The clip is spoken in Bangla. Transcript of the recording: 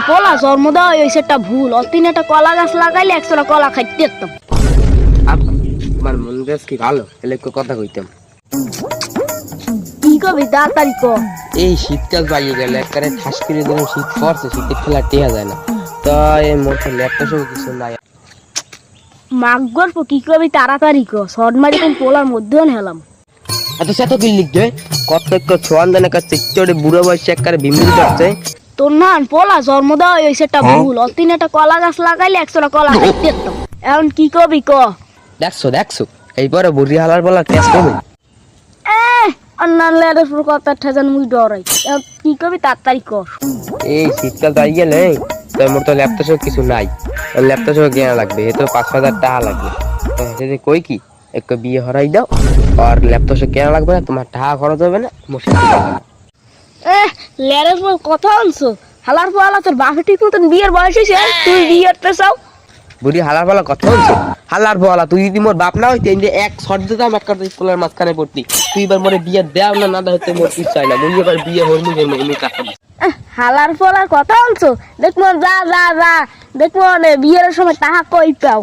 পোলা জন্ম দেওয়া হয়েছে একটা ভুল। অতিন একটা কলা গাছ লাগাইলে 100টা কলা খাইতে যেতাম। আমার মন বেশ কি ভালো, এলে একটু কথা কইতাম। কি কবি তাড়াতাড়ি ক। এই শীতকাল পাইয়ে গেল একবারে ঠাস করে দিলাম, শীত পড়ছে, শীতের খেলা টেয়া যায় না। তো এই মোটে ল্যাপটপ সব কিছু নাই। মাগ গল্প কি কবি তাড়াতাড়ি ক। শর্ট মারি কোন পোলার মধ্যেও হেলাম। এত সেত কি লিখবে? কত এক ছোয়ান জানে কাছে চিচড়ে বুড়ো বয়সে একবারে বিমুড়ি করছে। তোর না পোলা জন্ম দেওয়া হয়েছে একটা ভুল। অতিন একটা কলা গাছ লাগাইলে 100টা কলা খাইতে যেতাম। এখন কি কবি ক। দেখছো এইবারে বুড়ি হালার বলা টেস্ট করবে। অন্যান্য কথা ঠেজান মুই ডরাই। এখন কি কবি তাড়াতাড়ি ক। এই শীতকাল তো আইয়ে নেই, তো মোর তো ল্যাপটপ সব কিছু নাই। ল্যাপটপ সব কেনা লাগবে, এ তো 5,000 টাকা লাগবে। তো হেতে কই কি একটু বিয়ে হরাই দাও, আর ল্যাপটপ সব কেনা লাগবে না, তোমার টাকা খরচ হবে না, মোর সাথে কথা না। লেরের পর কথা আনছো। হালার পোলা তোর বাপে ঠিক মতন বিয়ের বয়স হয়েছে, তুই বিয়ে করতে চাও। বুড়ি হালার বলা কথা বলছো? হালার বলা তুই যদি মোর বাপ না হইতে এক শর্ট দিতাম একটা স্কুলের মাঝখানে পড়তি। তুই এবার মোরে বিয়ে দেও না না হইতে মোর কিছু চাই না। মুই এবার বিয়ে হইনি এমনি টাকা দিই। হালার পোলার কথা আনছো। দেখবো যা যা যা দেখবো বিয়ের সময় টাকা কই পাও।